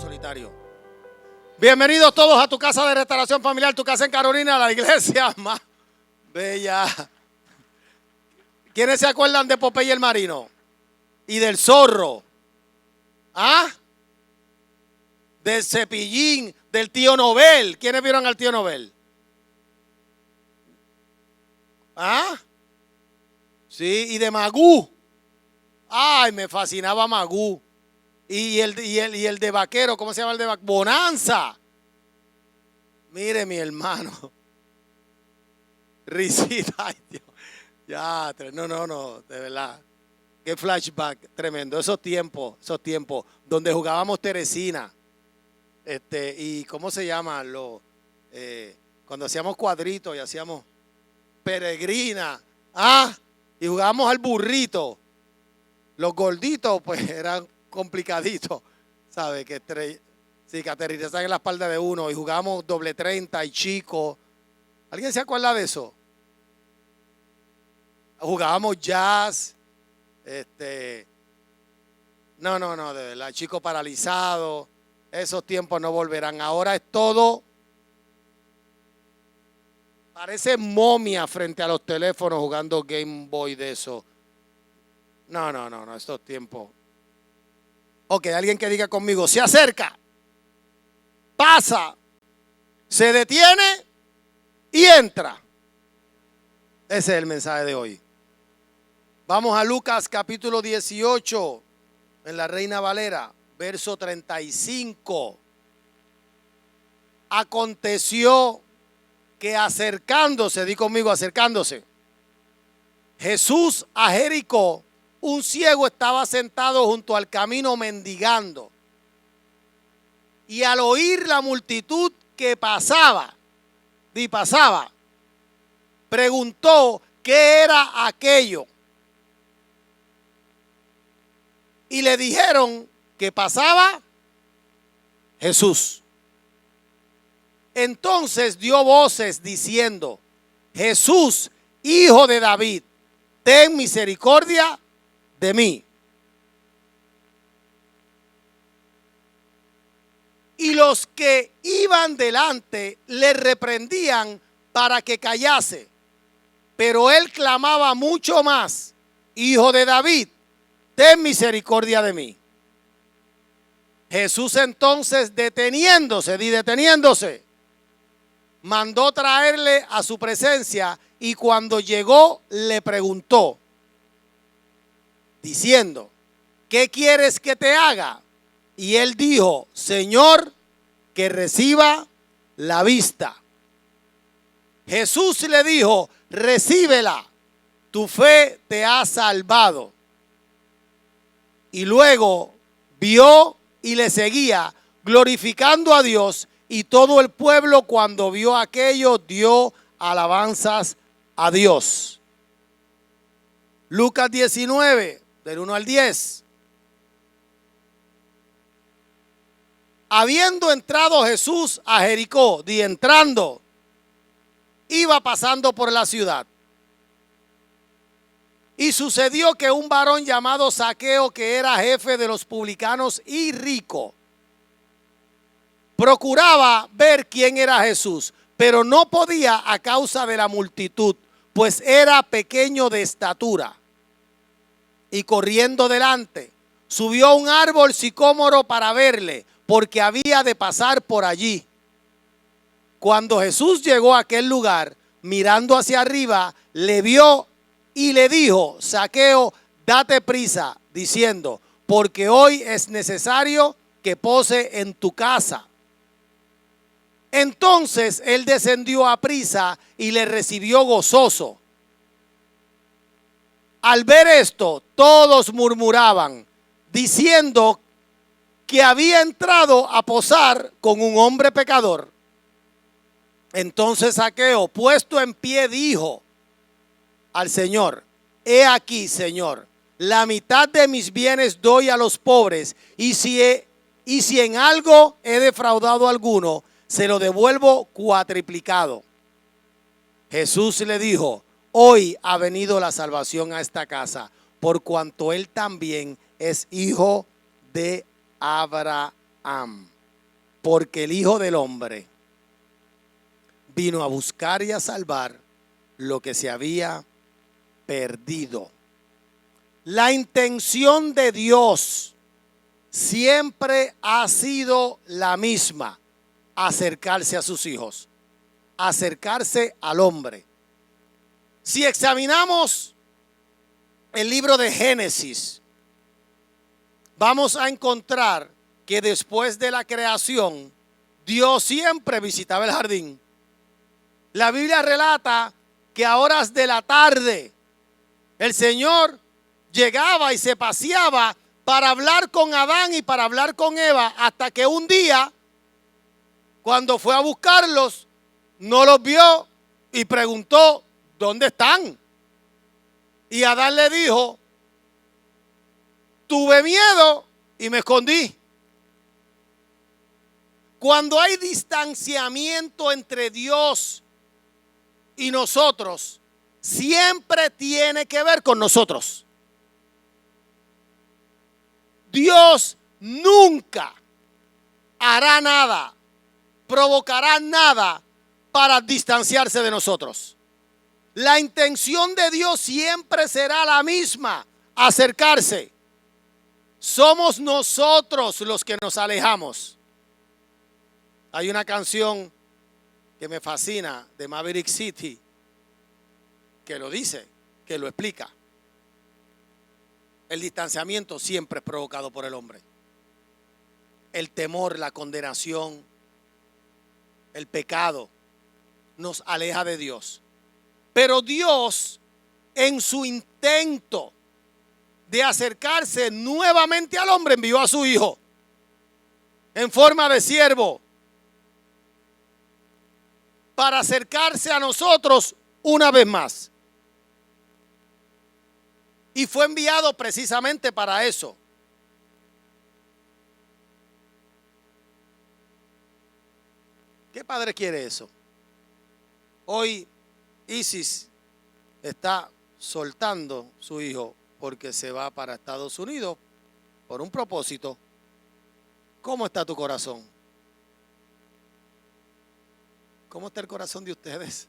solitario. Bienvenidos todos a tu casa de restauración familiar, tu casa en Carolina, la iglesia más bella. ¿Quiénes se acuerdan de Popeye el Marino? Y del Zorro. ¿Ah? Del Cepillín, del Tío Nobel. ¿Quiénes vieron al Tío Nobel? ¿Ah? Sí, y de Magú. Ay, me fascinaba Magú. Y el de vaquero, ¿cómo se llama el de vaquero? Bonanza. Mire, mi hermano. Risita, ay Dios. Ya, no, de verdad. Qué flashback tremendo. Esos tiempos donde jugábamos Teresina. Y ¿cómo se llama? Cuando hacíamos cuadritos y hacíamos peregrina. Ah, y jugábamos al burrito. Los gorditos, pues, eran complicaditos. ¿Sabe? Que aterrizan en la espalda de uno. Y jugábamos doble 30 y chico. ¿Alguien se acuerda de eso? Jugábamos jazz. No, de verdad, chico paralizado. Esos tiempos no volverán. Ahora es todo. Parece momia frente a los teléfonos jugando Game Boy de eso. No, estos tiempos. Ok, alguien que diga conmigo, se acerca, pasa, se detiene y entra. Ese es el mensaje de hoy. Vamos a Lucas capítulo 18, en la Reina Valera, verso 35. Aconteció que acercándose, di conmigo, acercándose, Jesús a Jericó, un ciego estaba sentado junto al camino mendigando. Y al oír la multitud que pasaba, preguntó qué era aquello. Y le dijeron que pasaba Jesús. Entonces dio voces diciendo: Jesús, hijo de David, ten misericordia de mí. Y los que iban delante le reprendían para que callase. Pero él clamaba mucho más: Hijo de David, ten misericordia de mí. Jesús entonces, deteniéndose, mandó traerle a su presencia, y cuando llegó le preguntó, diciendo: ¿qué quieres que te haga? Y él dijo: Señor, que reciba la vista. Jesús le dijo: recíbela, tu fe te ha salvado. Y luego vio y le seguía, glorificando a Dios, y todo el pueblo, cuando vio aquello, dio alabanzas a Dios. Lucas 19, del 1 al 10. Habiendo entrado Jesús a Jericó, entrando, iba pasando por la ciudad. Y sucedió que un varón llamado Zaqueo, que era jefe de los publicanos y rico, procuraba ver quién era Jesús, pero no podía a causa de la multitud, pues era pequeño de estatura. Y corriendo delante, subió a un árbol sicómoro para verle, porque había de pasar por allí. Cuando Jesús llegó a aquel lugar, mirando hacia arriba, le vio y le dijo: Zaqueo, date prisa, diciendo, porque hoy es necesario que pose en tu casa. Entonces él descendió a prisa y le recibió gozoso. Al ver esto, todos murmuraban, diciendo que había entrado a posar con un hombre pecador. Entonces Zaqueo, puesto en pie, dijo al Señor: he aquí, Señor, la mitad de mis bienes doy a los pobres, y si en algo he defraudado a alguno, se lo devuelvo cuatriplicado. Jesús le dijo: hoy ha venido la salvación a esta casa, por cuanto él también es hijo de Abraham. porque el Hijo del Hombre vino a buscar y a salvar lo que se había perdido. La intención de Dios siempre ha sido la misma: acercarse a sus hijos, acercarse al hombre. Si examinamos el libro de Génesis, vamos a encontrar que después de la creación, Dios siempre visitaba el jardín. La Biblia relata que a horas de la tarde el Señor llegaba y se paseaba para hablar con Adán y para hablar con Eva, hasta que un día, cuando fue a buscarlos, no los vio y preguntó: ¿dónde están? Y Adán le dijo: tuve miedo y me escondí. Cuando hay distanciamiento entre Dios y nosotros, siempre tiene que ver con nosotros. Dios nunca hará nada, provocará nada para distanciarse de nosotros. La intención de Dios siempre será la misma: acercarse. Somos nosotros los que nos alejamos. Hay una canción que me fascina de Maverick City que lo dice, que lo explica. El distanciamiento siempre es provocado por el hombre. El temor, la condenación, el pecado nos aleja de Dios. Pero Dios, en su intento de acercarse nuevamente al hombre, envió a su Hijo en forma de siervo para acercarse a nosotros una vez más. Y fue enviado precisamente para eso. ¿Qué padre quiere eso? Hoy Isis está soltando su hijo porque se va para Estados Unidos por un propósito. ¿Cómo está tu corazón? ¿Cómo está el corazón de ustedes?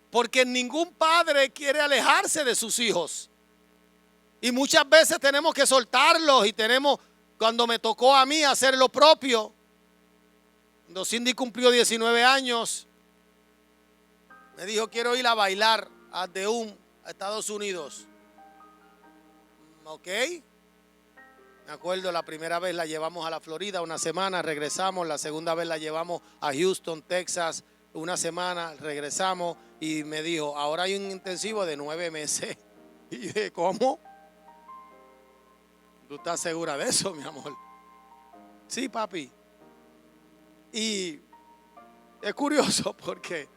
Porque ningún padre quiere alejarse de sus hijos. Y muchas veces tenemos que soltarlos. Y cuando me tocó a mí hacer lo propio, cuando Cindy cumplió 19 años, me dijo: quiero ir a bailar a Estados Unidos. Ok. Me acuerdo, la primera vez la llevamos a la Florida una semana, regresamos. La segunda vez la llevamos a Houston, Texas, una semana, regresamos. Y me dijo: ahora hay un intensivo de 9 meses. Y dije: ¿cómo? ¿Tú estás segura de eso, mi amor? Sí, papi. Y es curioso porque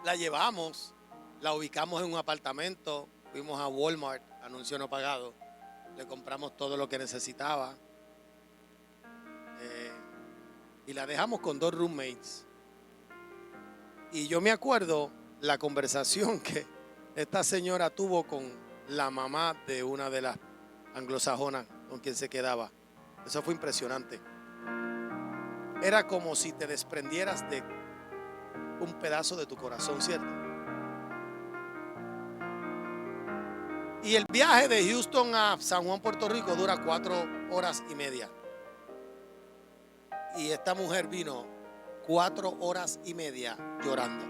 la llevamos, la ubicamos en un apartamento, fuimos a Walmart, anuncio no pagado, le compramos todo lo que necesitaba y la dejamos con 2 roommates. Y yo me acuerdo la conversación que esta señora tuvo con la mamá de una de las anglosajonas con quien se quedaba. Eso fue impresionante. Era como si te desprendieras de un pedazo de tu corazón, ¿cierto? Y el viaje de Houston a San Juan, Puerto Rico, dura 4 horas y media. Y esta mujer vino 4 horas y media llorando.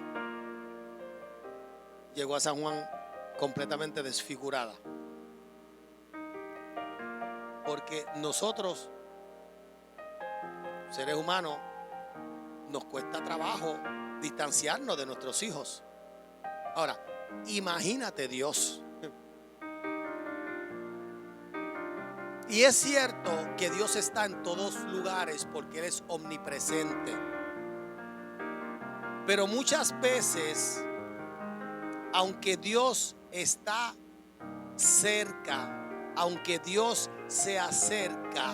Llegó a San Juan completamente desfigurada. Porque nosotros, seres humanos, nos cuesta trabajo distanciarnos de nuestros hijos. Ahora, imagínate Dios. Y es cierto que Dios está en todos lugares porque Él es omnipresente. Pero muchas veces, aunque Dios está cerca, aunque Dios se acerca,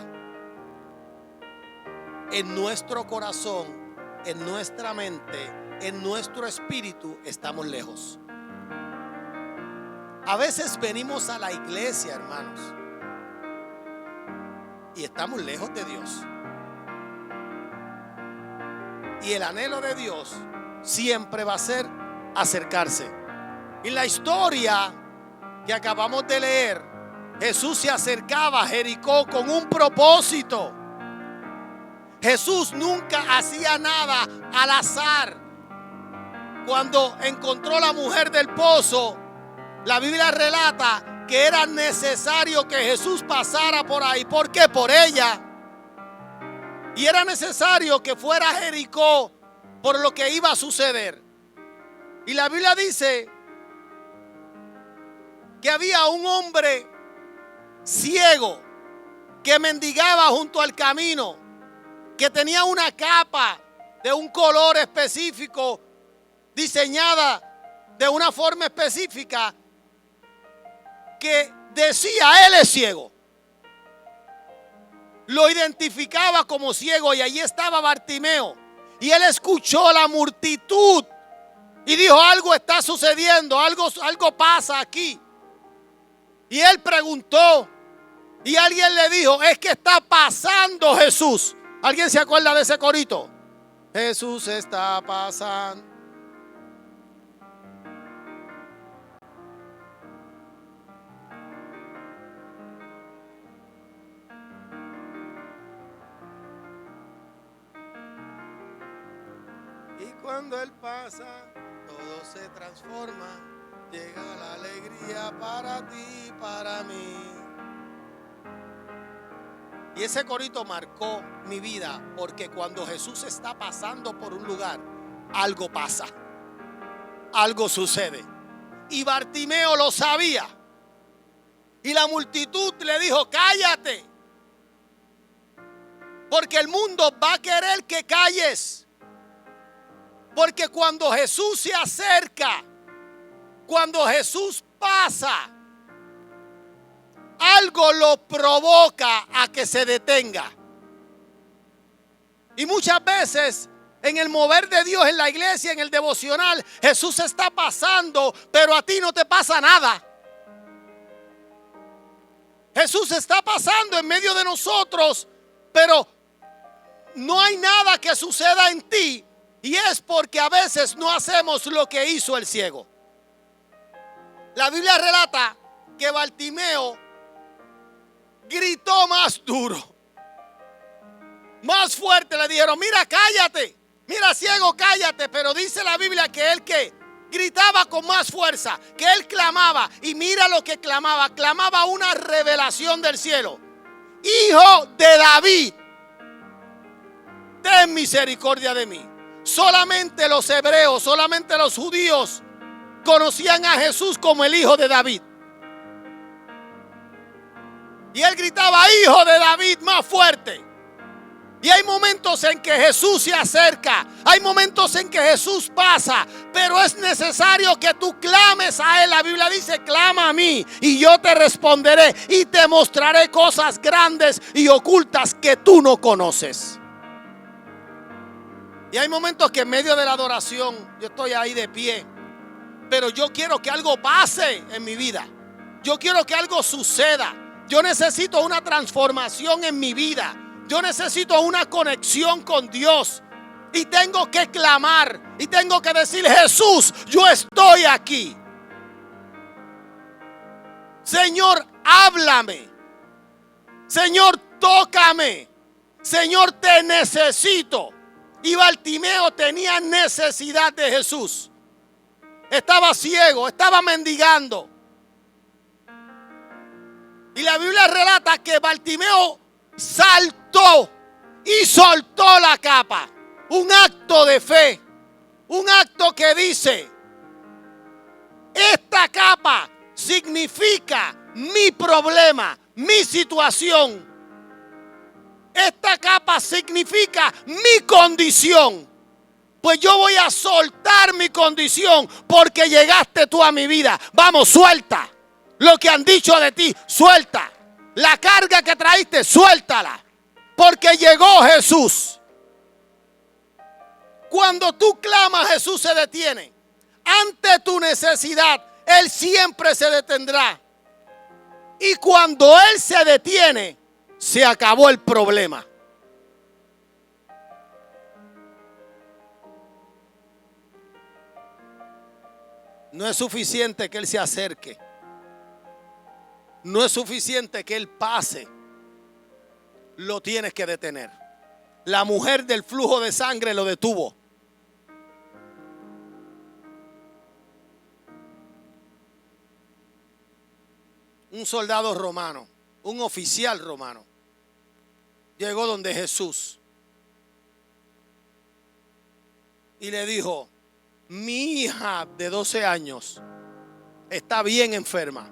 en nuestro corazón, en nuestra mente, en nuestro espíritu, estamos lejos. A veces venimos a la iglesia, hermanos, y estamos lejos de Dios. Y el anhelo de Dios siempre va a ser acercarse. En la historia que acabamos de leer, Jesús se acercaba a Jericó con un propósito. Jesús nunca hacía nada al azar. Cuando encontró la mujer del pozo, la Biblia relata que era necesario que Jesús pasara por ahí. ¿Por qué? Por ella. Y era necesario que fuera a Jericó por lo que iba a suceder. Y la Biblia dice que había un hombre ciego que mendigaba junto al camino, que tenía una capa de un color específico, diseñada de una forma específica, que decía: él es ciego. Lo identificaba como ciego, y allí estaba Bartimeo. Y él escuchó la multitud y dijo: algo está sucediendo, algo pasa aquí. Y él preguntó, y alguien le dijo: es que está pasando Jesús. ¿Alguien se acuerda de ese corito? Jesús está pasando. Y cuando Él pasa, todo se transforma. Llega la alegría para ti y para mí. Y ese corito marcó mi vida, porque cuando Jesús está pasando por un lugar, algo pasa, algo sucede. Y Bartimeo lo sabía. Y la multitud le dijo: cállate, porque el mundo va a querer que calles. Porque cuando Jesús se acerca, cuando Jesús pasa, algo lo provoca a que se detenga. Y muchas veces en el mover de Dios en la iglesia, en el devocional, Jesús está pasando, pero a ti no te pasa nada. Jesús está pasando en medio de nosotros, pero no hay nada que suceda en ti. Y es porque a veces no hacemos lo que hizo el ciego. La Biblia relata que Bartimeo gritó más duro, más fuerte. Le dijeron: mira, cállate, mira, ciego, cállate. Pero dice la Biblia que él gritaba con más fuerza, que él clamaba. Y mira lo que clamaba. Clamaba una revelación del cielo: Hijo de David, ten misericordia de mí. Solamente los hebreos, solamente los judíos conocían a Jesús como el Hijo de David. Y él gritaba: Hijo de David, más fuerte. Y hay momentos en que Jesús se acerca, hay momentos en que Jesús pasa, pero es necesario que tú clames a Él. La Biblia dice: clama a mí y yo te responderé y te mostraré cosas grandes y ocultas que tú no conoces. Y hay momentos que en medio de la adoración yo estoy ahí de pie, pero yo quiero que algo pase en mi vida. Yo quiero que algo suceda. Yo necesito una transformación en mi vida. Yo necesito una conexión con Dios. Y tengo que clamar. Y tengo que decir: Jesús, yo estoy aquí. Señor, háblame. Señor, tócame. Señor, te necesito. Y Bartimeo tenía necesidad de Jesús. Estaba ciego, estaba mendigando. Y la Biblia relata que Bartimeo saltó y soltó la capa. Un acto de fe. Un acto que dice: esta capa significa mi problema, mi situación. Esta capa significa mi condición. Pues yo voy a soltar mi condición porque llegaste tú a mi vida. Vamos, suelta lo que han dicho de ti, suelta. La carga que traíste, suéltala. Porque llegó Jesús. Cuando tú clamas, Jesús se detiene. Ante tu necesidad, Él siempre se detendrá. Y cuando Él se detiene, se acabó el problema. No es suficiente que Él se acerque. No es suficiente que Él pase. Lo tienes que detener. La mujer del flujo de sangre lo detuvo. Un soldado romano, un oficial romano, llegó donde Jesús y le dijo: mi hija de 12 años está bien enferma.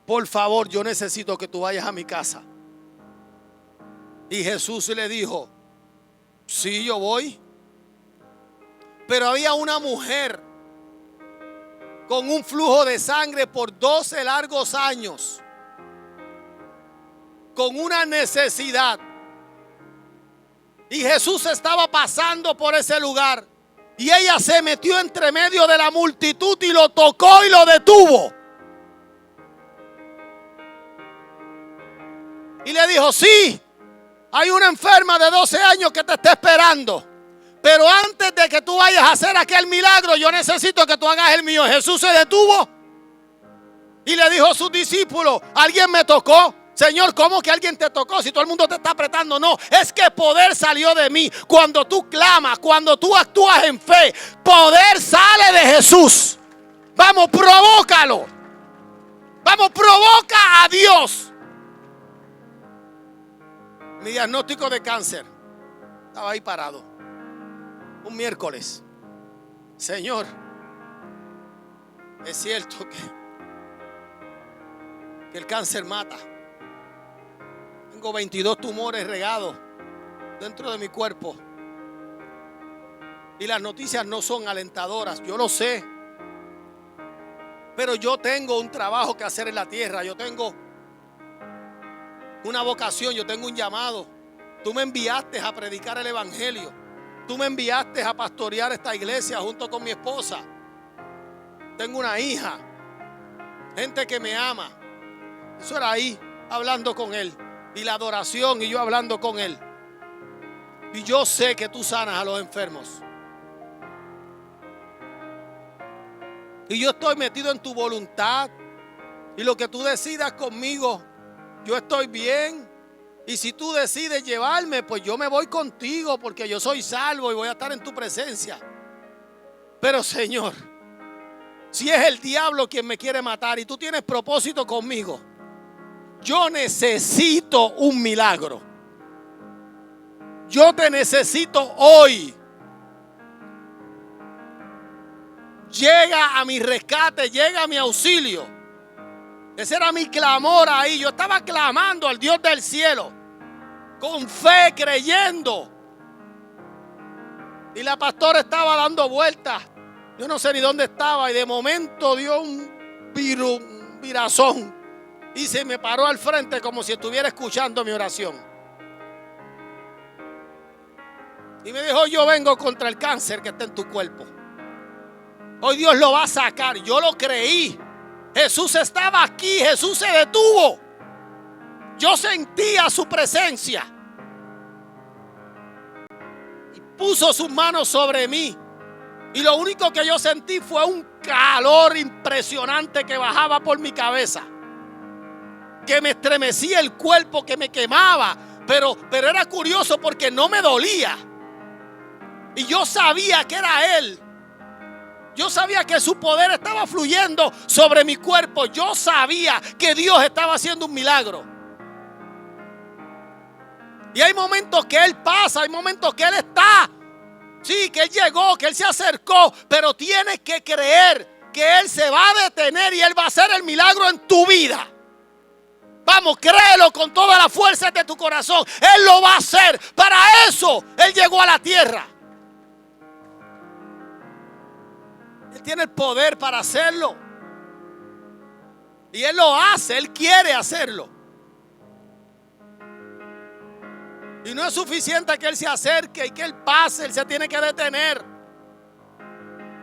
Por favor, yo necesito que tú vayas a mi casa. Y Jesús le dijo: sí, yo voy. Pero había una mujer con un flujo de sangre por 12 largos años, con una necesidad. Y Jesús estaba pasando por ese lugar. Y ella se metió entre medio de la multitud y lo tocó y lo detuvo. Y le dijo: sí, hay una enferma de 12 años que te está esperando. Pero antes de que tú vayas a hacer aquel milagro, yo necesito que tú hagas el mío. Jesús se detuvo y le dijo a sus discípulos: ¿alguien me tocó? Señor, ¿cómo que alguien te tocó si todo el mundo te está apretando? No, es que poder salió de mí. Cuando tú clamas, cuando tú actúas en fe, poder sale de Jesús. Vamos, provócalo. Vamos, provoca a Dios. Mi diagnóstico de cáncer, estaba ahí parado un miércoles. Señor, es cierto que el cáncer mata. Tengo 22 tumores regados dentro de mi cuerpo. Y las noticias no son alentadoras, yo lo sé. Pero yo tengo un trabajo que hacer en la tierra. Yo tengo una vocación, yo tengo un llamado. Tú me enviaste a predicar el evangelio. Tú me enviaste a pastorear esta iglesia junto con mi esposa. Tengo una hija, gente que me ama. Eso era ahí, hablando con Él. Y la adoración y yo hablando con Él. Y yo sé que tú sanas a los enfermos. Y yo estoy metido en tu voluntad. Y lo que tú decidas conmigo, yo estoy bien. Y si tú decides llevarme, pues yo me voy contigo, porque yo soy salvo y voy a estar en tu presencia. Pero Señor, si es el diablo quien me quiere matar y tú tienes propósito conmigo, yo necesito un milagro. Yo te necesito hoy. Llega a mi rescate, llega a mi auxilio. Ese era mi clamor ahí. Yo estaba clamando al Dios del cielo, con fe, creyendo. Y la pastora estaba dando vueltas. Yo no sé ni dónde estaba. Y de momento dio un virazón. Y se me paró al frente como si estuviera escuchando mi oración. Y me dijo: yo vengo contra el cáncer que está en tu cuerpo. Hoy Dios lo va a sacar. Yo lo creí. Jesús estaba aquí. Jesús se detuvo. Yo sentía su presencia. Y puso sus manos sobre mí. Y lo único que yo sentí fue un calor impresionante que bajaba por mi cabeza. Que me estremecía el cuerpo, que me quemaba. Pero era curioso porque no me dolía. Y yo sabía que era Él. Yo sabía que su poder estaba fluyendo sobre mi cuerpo. Yo sabía que Dios estaba haciendo un milagro. Y hay momentos que Él pasa, hay momentos que Él está. Sí, que Él llegó, que Él se acercó. Pero tienes que creer que Él se va a detener y Él va a hacer el milagro en tu vida. Vamos, créelo con todas las fuerzas de tu corazón. Él lo va a hacer. Para eso Él llegó a la tierra. Él tiene el poder para hacerlo. Y Él lo hace, Él quiere hacerlo. Y no es suficiente que Él se acerque y que Él pase, Él se tiene que detener.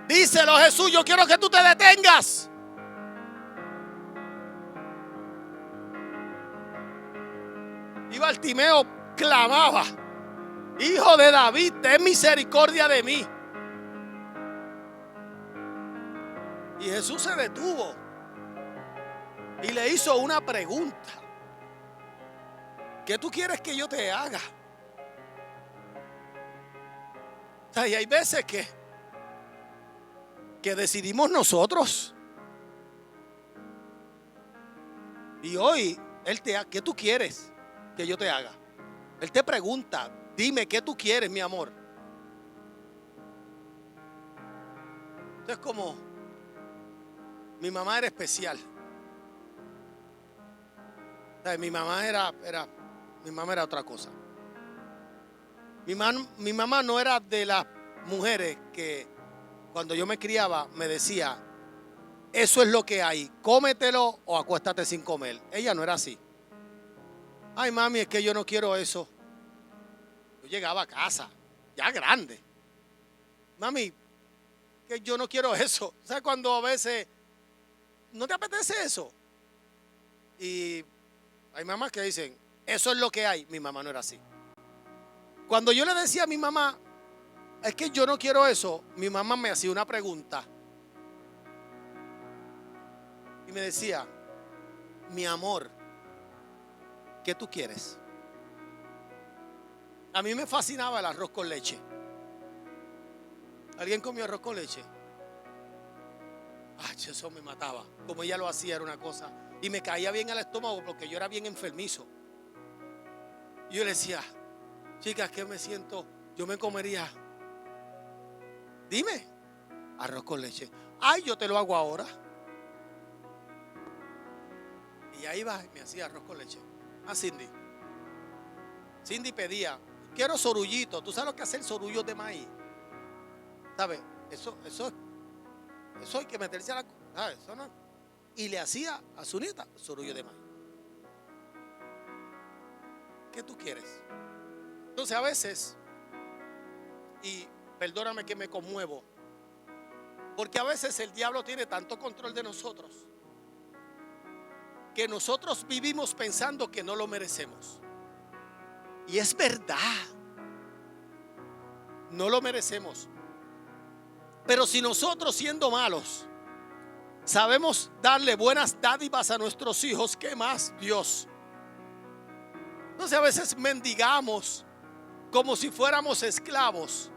Díselo, Jesús, yo quiero que tú te detengas. Y Bartimeo clamaba: Hijo de David, ten misericordia de mí. Y Jesús se detuvo y le hizo una pregunta: ¿qué tú quieres que yo te haga? O sea, y hay veces que decidimos nosotros. Y hoy ¿qué tú quieres que yo te haga? Él te pregunta: dime, ¿qué tú quieres, mi amor? Entonces, como mi mamá era especial. O sea, mi mamá era otra cosa. Mi mamá no era de las mujeres que cuando yo me criaba me decía: eso es lo que hay, cómetelo o acuéstate sin comer. Ella no era así. Ay, mami, es que yo no quiero eso. Yo llegaba a casa ya grande: mami, que yo no quiero eso. O sea, cuando a veces no te apetece eso. Y hay mamás que dicen: eso es lo que hay. Mi mamá no era así. Cuando yo le decía a mi mamá: es que yo no quiero eso, mi mamá me hacía una pregunta y me decía: mi amor, ¿qué tú quieres? A mí me fascinaba el arroz con leche. ¿Alguien comió arroz con leche? Ay, eso me mataba. Como ella lo hacía era una cosa. Y me caía bien al estómago porque yo era bien enfermizo. Y yo le decía: chicas, ¿qué me siento? Yo me comería, dime, arroz con leche. Ay, yo te lo hago ahora. Y ahí va, me hacía arroz con leche. Cindy. Cindy pedía: quiero sorullito. ¿Tú sabes lo que hace el sorullo de maíz? ¿Sabes? Eso hay que meterse a la... ¿sabes? Eso no. Y le hacía a su nieta sorullo de maíz. ¿Qué tú quieres? Entonces a veces, y perdóname que me conmuevo, porque a veces el diablo tiene tanto control de nosotros que nosotros vivimos pensando que no lo merecemos. Y es verdad, no lo merecemos. Pero si nosotros, siendo malos, sabemos darle buenas dádivas a nuestros hijos, ¿qué más Dios? Entonces a veces mendigamos como si fuéramos esclavos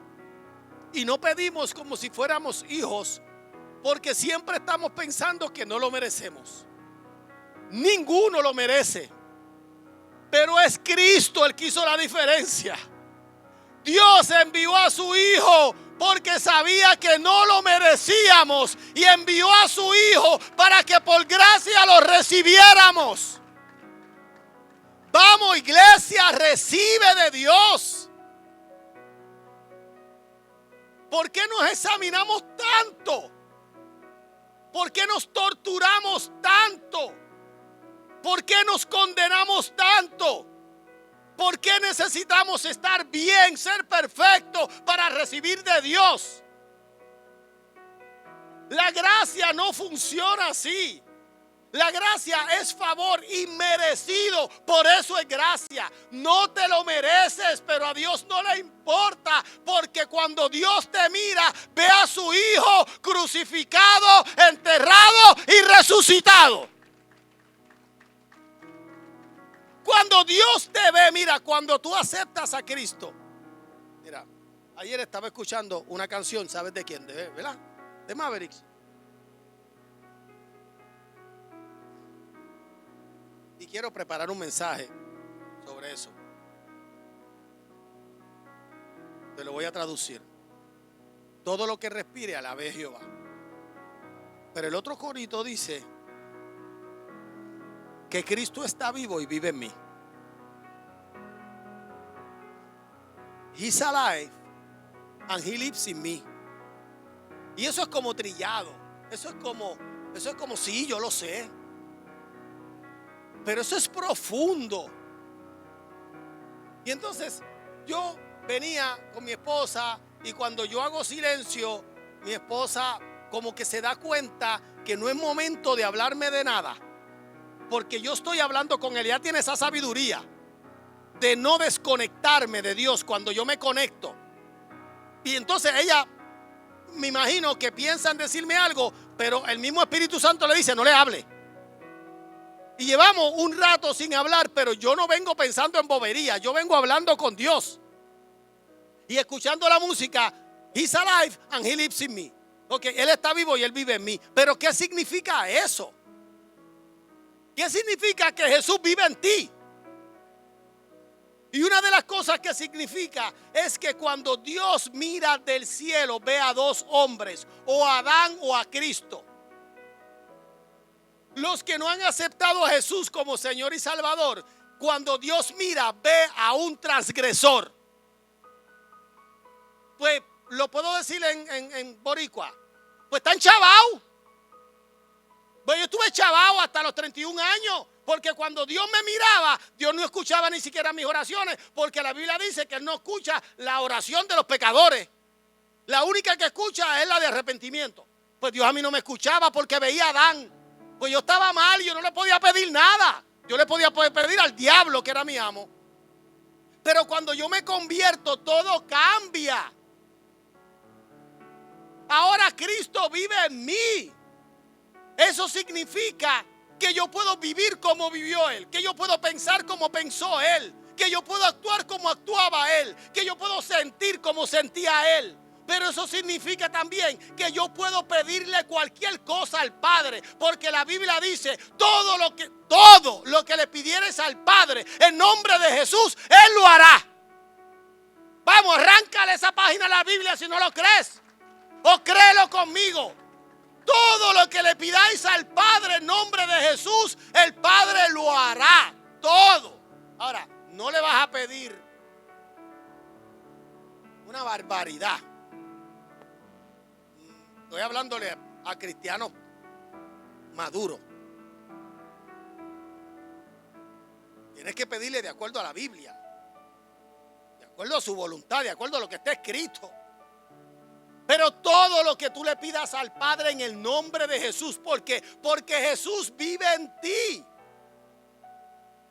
y no pedimos como si fuéramos hijos, porque siempre estamos pensando que no lo merecemos. Ninguno lo merece, pero es Cristo el que hizo la diferencia. Dios envió a su Hijo porque sabía que no lo merecíamos y envió a su Hijo para que por gracia lo recibiéramos. Vamos, iglesia, recibe de Dios. ¿Por qué nos examinamos tanto? ¿Por qué nos torturamos tanto? ¿Por qué nos condenamos tanto? ¿Por qué necesitamos estar bien, ser perfectos para recibir de Dios? La gracia no funciona así. La gracia es favor inmerecido, por eso es gracia. No te lo mereces, pero a Dios no le importa, porque cuando Dios te mira, ve a su Hijo crucificado, enterrado y resucitado. Cuando Dios te ve, mira, cuando tú aceptas a Cristo. Mira, ayer estaba escuchando una canción, ¿sabes de quién? ¿Verdad? De Mavericks. Y quiero preparar un mensaje sobre eso. Te lo voy a traducir. Todo lo que respire, alabe a Jehová. Pero el otro corito dice que Cristo está vivo y vive en mí. He's alive and he lives in me. Y eso es como trillado. Eso es como sí, yo lo sé. Pero eso es profundo. Y entonces yo venía con mi esposa y cuando yo hago silencio, mi esposa como que se da cuenta que no es momento de hablarme de nada, porque yo estoy hablando con él, ya tiene esa sabiduría. de no desconectarme de Dios cuando yo me conecto. Y entonces ella, me imagino que piensa en decirme algo, pero el mismo Espíritu Santo le dice, no le hable. Y llevamos un rato sin hablar, pero yo no vengo pensando en bobería, yo vengo hablando con Dios. Y escuchando la música, He's alive and He lives in me. Ok, Él está vivo y Él vive en mí. Pero ¿qué significa eso? ¿Qué significa que Jesús vive en ti? Y una de las cosas que significa es que cuando Dios mira del cielo, ve a dos hombres, o a Adán o a Cristo. Los que no han aceptado a Jesús como Señor y Salvador, cuando Dios mira, ve a un transgresor. Pues lo puedo decir en boricua. Pues están chavados. Pues yo estuve chavado hasta los 31 años. Porque cuando Dios me miraba, Dios no escuchaba ni siquiera mis oraciones. Porque la Biblia dice que Él no escucha la oración de los pecadores. La única que escucha es la de arrepentimiento. Pues Dios a mí no me escuchaba porque veía a Adán. Pues yo estaba mal y yo no le podía pedir nada. Yo le podía pedir al diablo, que era mi amo. Pero cuando yo me convierto, todo cambia. Ahora Cristo vive en mí. Eso significa que yo puedo vivir como vivió Él, que yo puedo pensar como pensó Él, que yo puedo actuar como actuaba Él, que yo puedo sentir como sentía Él. Pero eso significa también que yo puedo pedirle cualquier cosa al Padre, porque la Biblia dice, todo lo que le pidieres al Padre en nombre de Jesús, Él lo hará. Vamos, arráncale esa página a la Biblia si no lo crees, o créelo conmigo. Todo lo que le pidáis al Padre en nombre de Jesús, el Padre lo hará. Todo. Ahora, no le vas a pedir una barbaridad. Estoy hablándole a cristianos maduros. Tienes que pedirle de acuerdo a la Biblia, de acuerdo a su voluntad, de acuerdo a lo que está escrito. Pero todo lo que tú le pidas al Padre en el nombre de Jesús, ¿por qué? Porque Jesús vive en ti.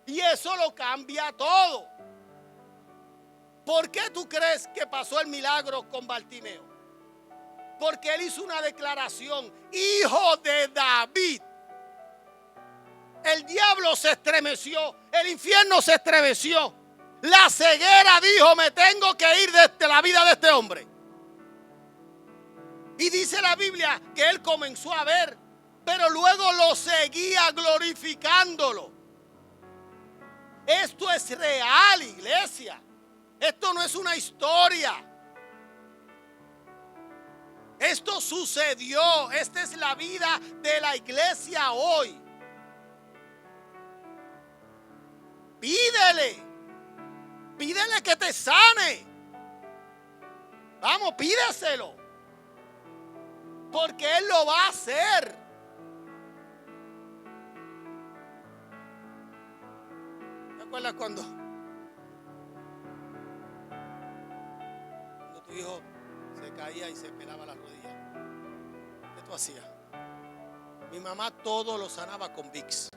Y eso lo cambia todo. ¿Por qué tú crees que pasó el milagro con Bartimeo? Porque él hizo una declaración, hijo de David. El diablo se estremeció, el infierno se estremeció. La ceguera dijo, me tengo que ir de la vida de este hombre. Y dice la Biblia que él comenzó a ver, pero luego lo seguía glorificándolo. Esto es real, iglesia. Esto no es una historia. Esto sucedió. Esta es la vida de la iglesia hoy. Pídele que te sane. Vamos, pídeselo. Porque Él lo va a hacer. ¿Te acuerdas cuando tu hijo se caía y se pelaba las rodillas? ¿Qué tú hacías? Mi mamá todo lo sanaba con Vicks.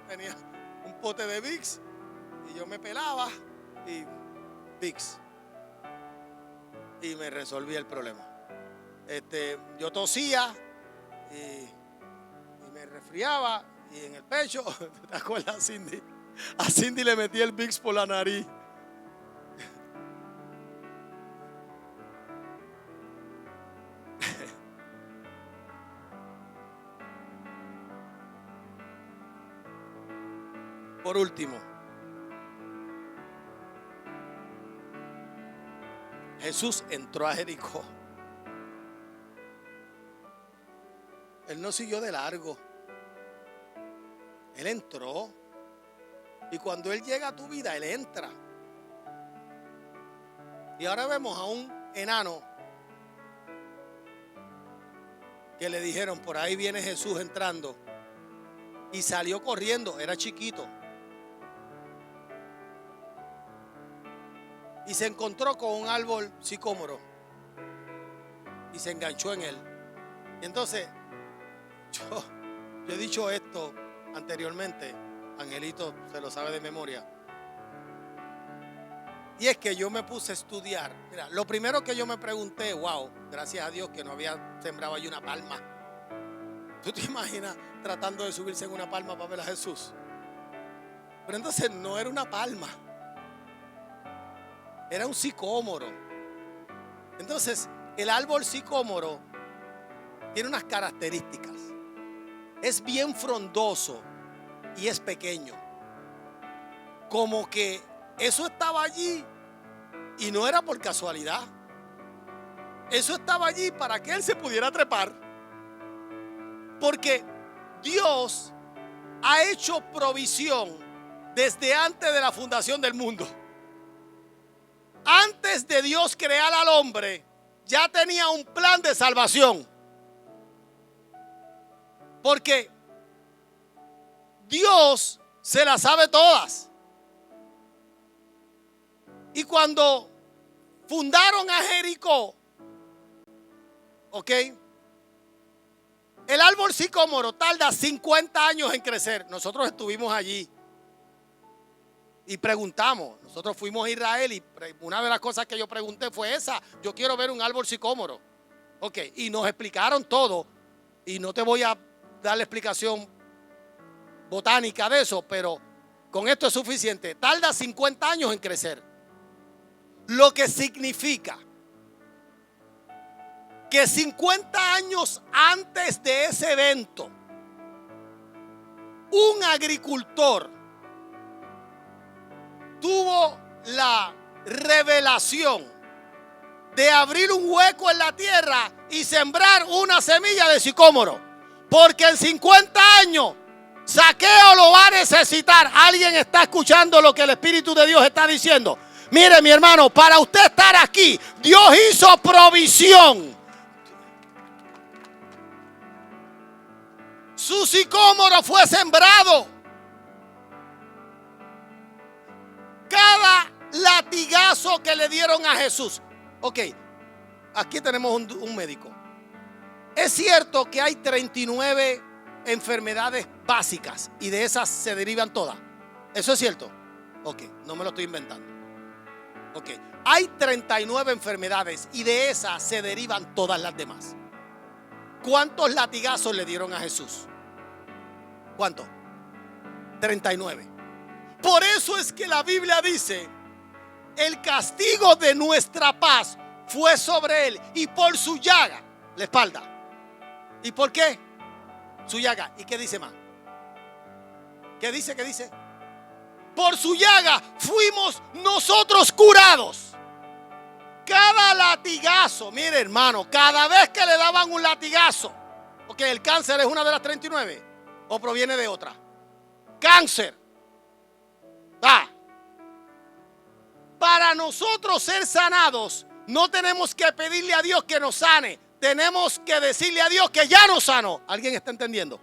Tenía un pote de Vicks y yo me pelaba y Vicks. Y me resolvía el problema. Yo tosía y me resfriaba y en el pecho, ¿te acuerdas, Cindy? A Cindy le metí el Vicks por la nariz. Por último, Jesús entró a Jericó. Él no siguió de largo. Él entró. Y cuando Él llega a tu vida, Él entra. Y ahora vemos a un enano que le dijeron, por ahí viene Jesús entrando. Y salió corriendo, era chiquito. Y se encontró con un árbol sicómoro. Y se enganchó en él. Y entonces, yo he dicho esto. esto anteriormente. Angelito se lo sabe de memoria. Y es que yo me puse a estudiar. Mira, lo primero que yo me pregunté, wow, gracias a Dios que no había sembrado allí una palma. ¿Tú te imaginas tratando de subirse en una palma para ver a Jesús? Pero entonces no era una palma, era un sicómoro. Entonces el árbol sicómoro tiene unas características. Es bien frondoso y es pequeño. Como que eso estaba allí y no era por casualidad. Eso estaba allí para que él se pudiera trepar. Porque Dios ha hecho provisión desde antes de la fundación del mundo. Antes de Dios crear al hombre, ya tenía un plan de salvación. Porque Dios se las sabe todas. Y cuando fundaron a Jericó, ¿ok? El árbol sicómoro tarda 50 años en crecer. Nosotros estuvimos allí y preguntamos. Nosotros fuimos a Israel y una de las cosas que yo pregunté fue esa. Yo quiero ver un árbol sicómoro. Ok, y nos explicaron todo. Y no te voy a dar la explicación botánica de eso, pero con esto es suficiente. Tarda 50 años en crecer. Lo que significa que 50 años antes de ese evento, un agricultor tuvo la revelación de abrir un hueco en la tierra y sembrar una semilla de sicómoro. Porque en 50 años Zaqueo lo va a necesitar. ¿Alguien está escuchando lo que el Espíritu de Dios está diciendo? Mire, mi hermano, para usted estar aquí, Dios hizo provisión. Su sicómoro fue sembrado. Cada latigazo que le dieron a Jesús. Ok, aquí tenemos un médico. Es cierto que hay 39 enfermedades básicas y de esas se derivan todas. ¿Eso es cierto? Ok, no me lo estoy inventando. Ok, hay 39 enfermedades y de esas se derivan todas las demás. ¿Cuántos latigazos le dieron a Jesús? ¿Cuántos? 39. Por eso es que la Biblia dice: el castigo de nuestra paz fue sobre él y por su llaga, la espalda. ¿Y por qué? Su llaga. ¿Y qué dice más? ¿Qué dice? ¿Qué dice? Por su llaga fuimos nosotros curados. Cada latigazo, mire hermano, cada vez que le daban un latigazo, porque el cáncer es una de las 39 o proviene de otra. Cáncer. Para nosotros ser sanados, no tenemos que pedirle a Dios que nos sane. Tenemos que decirle a Dios que ya nos sanó. ¿Alguien está entendiendo?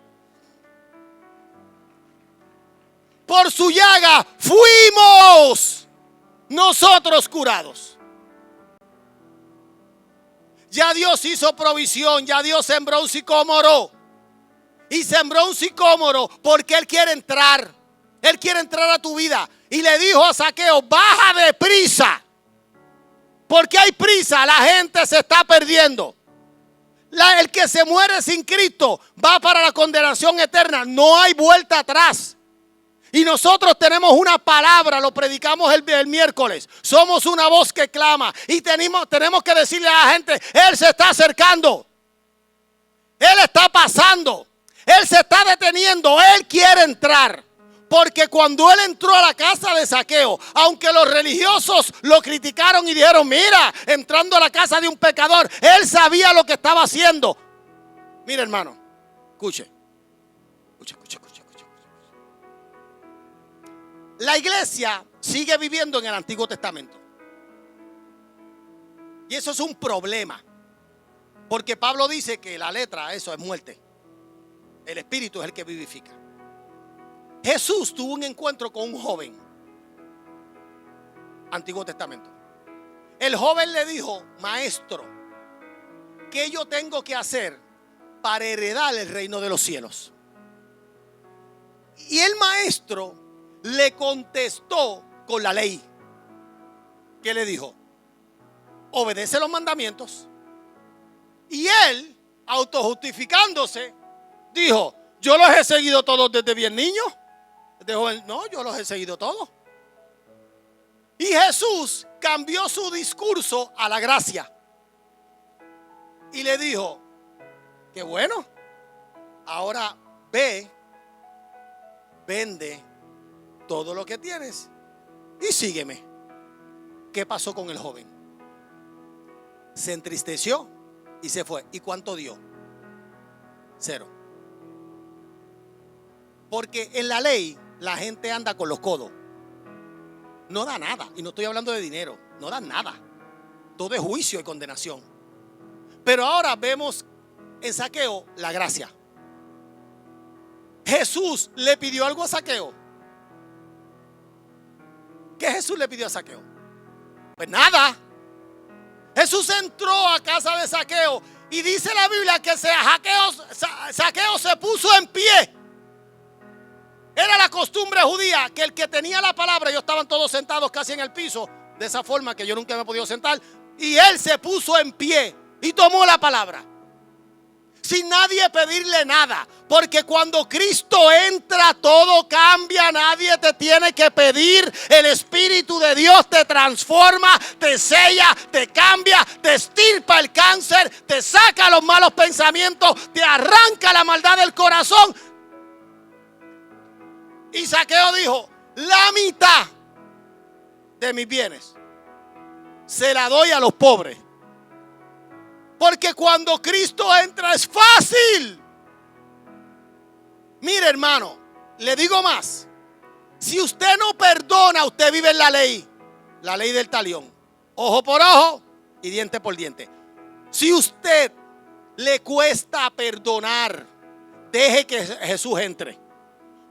Por su llaga fuimos nosotros curados. Ya Dios hizo provisión, ya Dios sembró un sicómoro. Y sembró un sicómoro porque Él quiere entrar. Él quiere entrar a tu vida. Y le dijo a Zaqueo: baja deprisa. Porque hay prisa, la gente se está perdiendo. El que se muere sin Cristo va para la condenación eterna. No hay vuelta atrás. Y nosotros tenemos una palabra, lo predicamos el miércoles. Somos una voz que clama. Y tenemos que decirle a la gente: Él se está acercando. Él está pasando. Él se está deteniendo. Él quiere entrar. Porque cuando él entró a la casa de Zaqueo, aunque los religiosos lo criticaron y dijeron: mira, entrando a la casa de un pecador, él sabía lo que estaba haciendo. Mira, hermano, escuche. La iglesia sigue viviendo en el Antiguo Testamento. Y eso es un problema. Porque Pablo dice que la letra, eso es muerte. El espíritu es el que vivifica. Jesús tuvo un encuentro con un joven. Antiguo Testamento. El joven le dijo: maestro, ¿qué yo tengo que hacer para heredar el reino de los cielos? Y el maestro le contestó con la ley. ¿Qué le dijo? Obedece los mandamientos. Y él, autojustificándose, dijo: yo los he seguido todos desde bien niño. De joven, no, yo los he seguido todos. Y Jesús cambió su discurso a la gracia. Y le dijo: qué bueno, ahora ve, vende todo lo que tienes y sígueme. ¿Qué pasó con el joven? Se entristeció y se fue. ¿Y cuánto dio? 0. Porque en la ley la gente anda con los codos. No da nada. Y no estoy hablando de dinero. No da nada. Todo es juicio y condenación. Pero ahora vemos en Zaqueo la gracia. Jesús le pidió algo a Zaqueo. ¿Qué Jesús le pidió a Zaqueo? Pues nada. Jesús entró a casa de Zaqueo y dice la Biblia que Zaqueo se puso en pie. Era la costumbre judía que el que tenía la palabra, ellos estaban todos sentados casi en el piso, de esa forma que yo nunca me he podido sentar, y él se puso en pie y tomó la palabra sin nadie pedirle nada, porque cuando Cristo entra todo cambia. Nadie te tiene que pedir. El Espíritu de Dios te transforma, te sella, te cambia, te extirpa el cáncer, te saca los malos pensamientos, te arranca la maldad del corazón. Y Zaqueo dijo: la mitad de mis bienes se la doy a los pobres. Porque cuando Cristo entra es fácil. Mire, hermano, le digo más. Si usted no perdona, usted vive en la ley del talión. Ojo por ojo y diente por diente. Si usted le cuesta perdonar, deje que Jesús entre.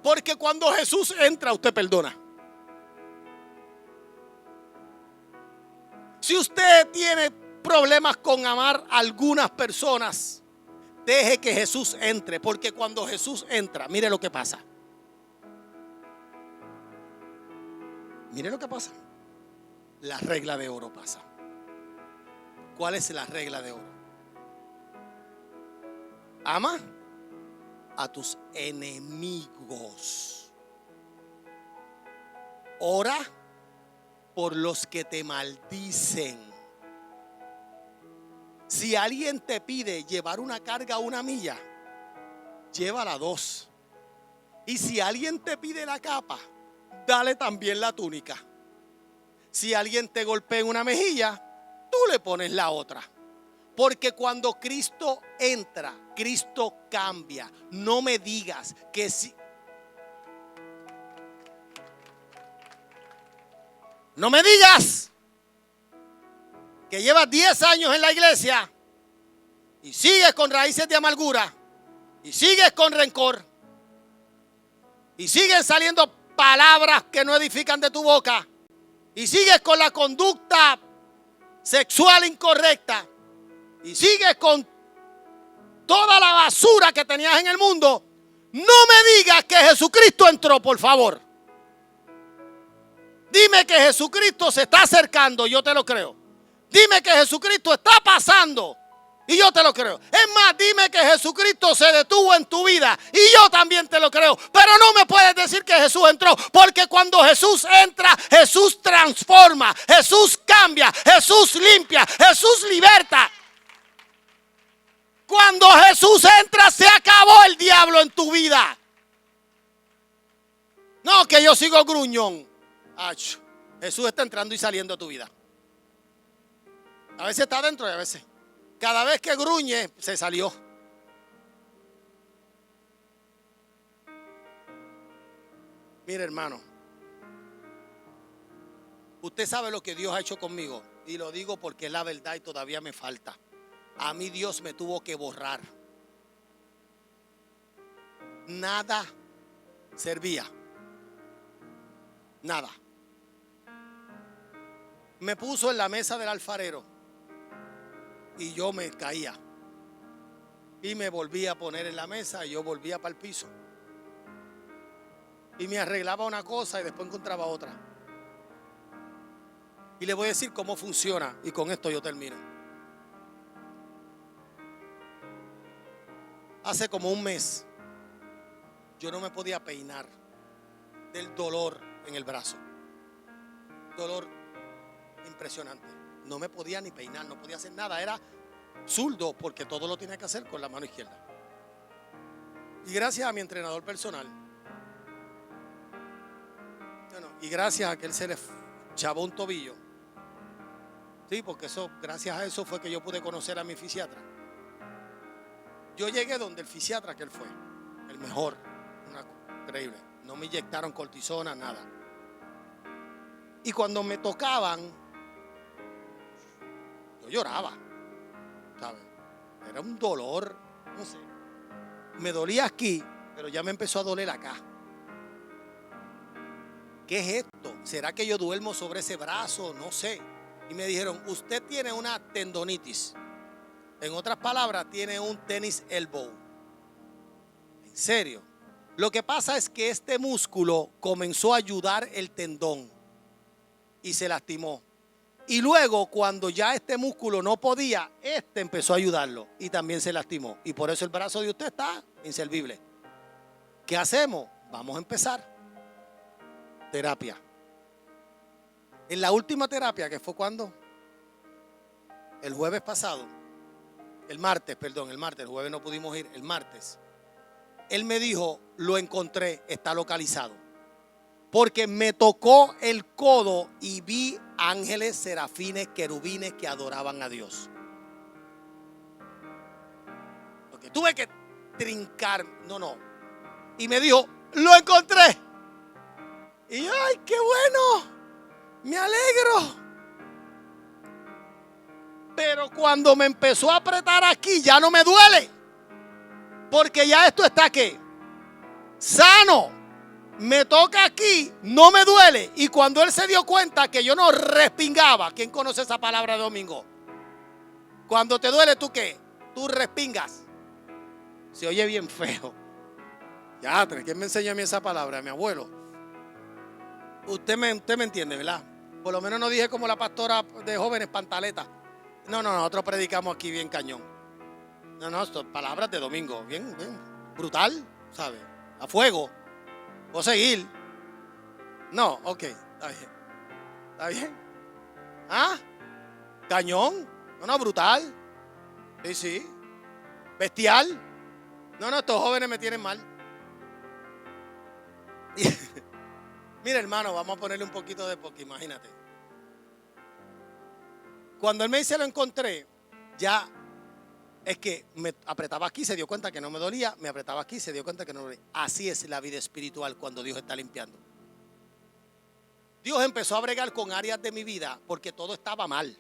Porque cuando Jesús entra, usted perdona. Si usted tiene problemas con amar a algunas personas, deje que Jesús entre. Porque cuando Jesús entra, mire lo que pasa. Mire lo que pasa. La regla de oro pasa. ¿Cuál es la regla de oro? Ama a tus enemigos. Ora por los que te maldicen. Si alguien te pide llevar una carga 1 milla, llévala 2. Y si alguien te pide la capa, dale también la túnica. Si alguien te golpea en una mejilla, tú le pones la otra. Porque cuando Cristo entra, Cristo cambia. No me digas que si... No me digas que llevas 10 años en la iglesia y sigues con raíces de amargura y sigues con rencor y siguen saliendo palabras que no edifican de tu boca y sigues con la conducta sexual incorrecta y sigues con toda la basura que tenías en el mundo. No me digas que Jesucristo entró, por favor. Dime que Jesucristo se está acercando, yo te lo creo. Dime que Jesucristo está pasando y yo te lo creo. Es más, dime que Jesucristo se detuvo en tu vida y yo también te lo creo. Pero no me puedes decir que Jesús entró, porque cuando Jesús entra, Jesús transforma, Jesús cambia, Jesús limpia, Jesús liberta. Cuando Jesús entra, se acabó el diablo en tu vida. No, que yo sigo gruñón. Ach, Jesús está entrando y saliendo de tu vida. A veces está adentro y a veces. Cada vez que gruñe, se salió. Mire, hermano, usted sabe lo que Dios ha hecho conmigo. Y lo digo porque es la verdad y todavía me falta. A mí Dios me tuvo que borrar. Nada servía. Nada. Me puso en la mesa del alfarero y yo me caía. Y me volvía a poner en la mesa y yo volvía para el piso. y me arreglaba una cosa y después encontraba otra. Y le voy a decir cómo funciona y con esto yo termino. Hace como un mes yo no me podía peinar del dolor en el brazo. Dolor impresionante. No me podía ni peinar, no podía hacer nada. Era zurdo porque todo lo tenía que hacer con la mano izquierda. Y gracias a mi entrenador personal, y gracias a que él se le chavó un tobillo. Sí, porque gracias a eso fue que yo pude conocer a mi fisiatra. Yo llegué donde el fisiatra que él fue, el mejor, increíble. No me inyectaron cortisona, nada. Y cuando me tocaban, yo lloraba, ¿sabes? Era un dolor, no sé. Me dolía aquí, pero ya me empezó a doler acá. ¿Qué es esto? ¿Será que yo duermo sobre ese brazo? No sé. Y me dijeron, usted tiene una tendonitis. En otras palabras, tiene un tenis elbow. En serio. Lo que pasa es que este músculo comenzó a ayudar el tendón y se lastimó. Y luego, cuando ya este músculo no podía, este empezó a ayudarlo y también se lastimó. Y por eso el brazo de usted está inservible. ¿Qué hacemos? Vamos a empezar. Terapia. En la última terapia, que fue cuando el jueves pasado, el martes, el jueves no pudimos ir, el martes, él me dijo, lo encontré, está localizado. Porque me tocó el codo y vi ángeles, serafines, querubines que adoraban a Dios. Porque tuve que trincar, no. Y me dijo, lo encontré. Y yo, ¡ay, qué bueno! Me alegro. Pero cuando me empezó a apretar aquí, ya no me duele. Porque ya esto está ¿qué? Sano. Me toca aquí, no me duele. Y cuando él se dio cuenta que yo no respingaba, ¿quién conoce esa palabra de domingo? Cuando te duele, ¿tú qué? Tú respingas. Se oye bien feo. Ya, ¿quién me enseñó a mí esa palabra? Mi abuelo. Usted me entiende, ¿verdad? Por lo menos no dije como la pastora de jóvenes, pantaleta. No, nosotros predicamos aquí bien cañón. No, esto palabras de domingo, bien brutal, ¿sabe? A fuego. ¿Puedo seguir? No, ok, está bien. ¿Está bien? ¿Ah? ¿Cañón? No, brutal. Sí. ¿Bestial? No, estos jóvenes me tienen mal. Mira, hermano, vamos a ponerle un poquito de porque imagínate. Cuando él me dice lo encontré, ya es que me apretaba aquí, se dio cuenta que no me dolía, me apretaba aquí, se dio cuenta que no me dolía. Así es la vida espiritual cuando Dios está limpiando. Dios empezó a bregar con áreas de mi vida porque todo estaba mal.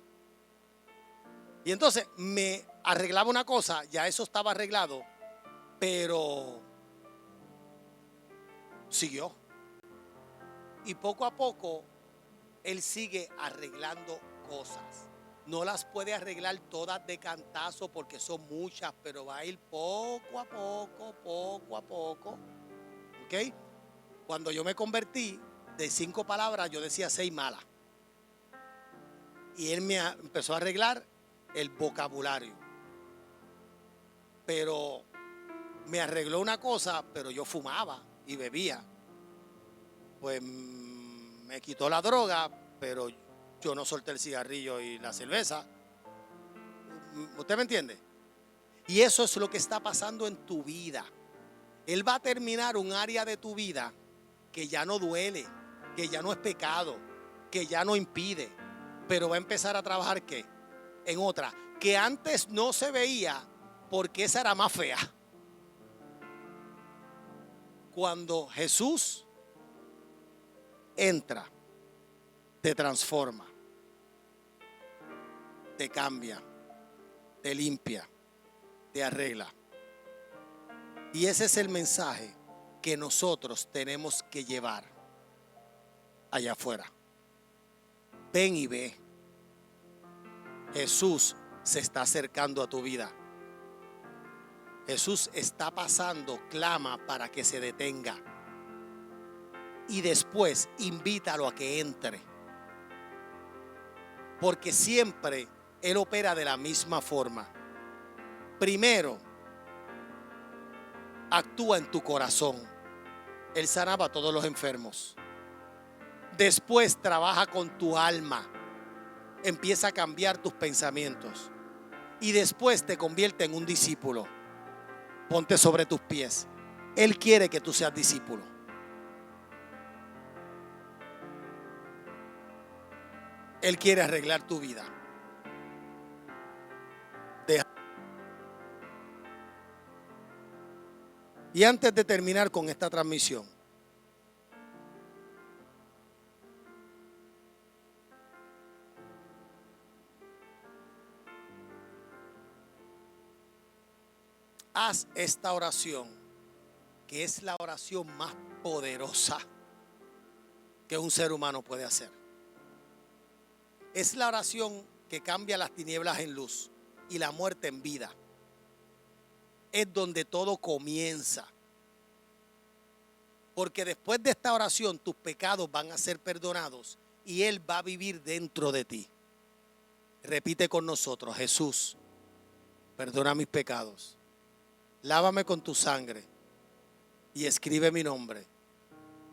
Y entonces me arreglaba una cosa, ya eso estaba arreglado, pero siguió. Y poco a poco Él sigue arreglando cosas. No las puede arreglar todas de cantazo porque son muchas, pero va a ir poco a poco. ¿Ok? Cuando yo me convertí, de 5 palabras yo decía 6 malas. Y Él me empezó a arreglar el vocabulario. Pero me arregló una cosa, pero yo fumaba y bebía. Pues me quitó la droga, pero yo no solté el cigarrillo y la cerveza. ¿Usted me entiende? Y eso es lo que está pasando en tu vida. Él va a terminar un área de tu vida que ya no duele, que ya no es pecado, que ya no impide, pero va a empezar a trabajar ¿qué? En otra, que antes no se veía porque esa era más fea. Cuando Jesús entra, te transforma, te cambia, te limpia, te arregla. Y ese es el mensaje que nosotros tenemos que llevar allá afuera. Ven y ve. Jesús se está acercando a tu vida. Jesús está pasando, clama para que se detenga. y después invítalo a que entre. Porque siempre Él opera de la misma forma. Primero, actúa en tu corazón. Él sanaba a todos los enfermos. Después trabaja con tu alma. Empieza a cambiar tus pensamientos. Y después te convierte en un discípulo. Ponte sobre tus pies. Él quiere que tú seas discípulo. Él quiere arreglar tu vida. Y antes de terminar con esta transmisión, haz esta oración, que es la oración más poderosa que un ser humano puede hacer. Es la oración que cambia las tinieblas en luz y la muerte en vida. Es donde todo comienza. Porque después de esta oración tus pecados van a ser perdonados y Él va a vivir dentro de ti. Repite con nosotros: Jesús, perdona mis pecados. Lávame con tu sangre y escribe mi nombre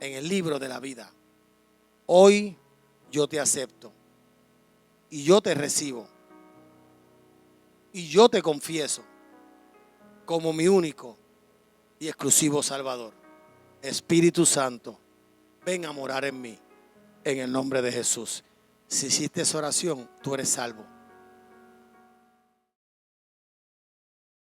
en el libro de la vida. Hoy yo te acepto y yo te recibo y yo te confieso como mi único y exclusivo Salvador. Espíritu Santo, ven a morar en mí, en el nombre de Jesús. Si hiciste esa oración, tú eres salvo.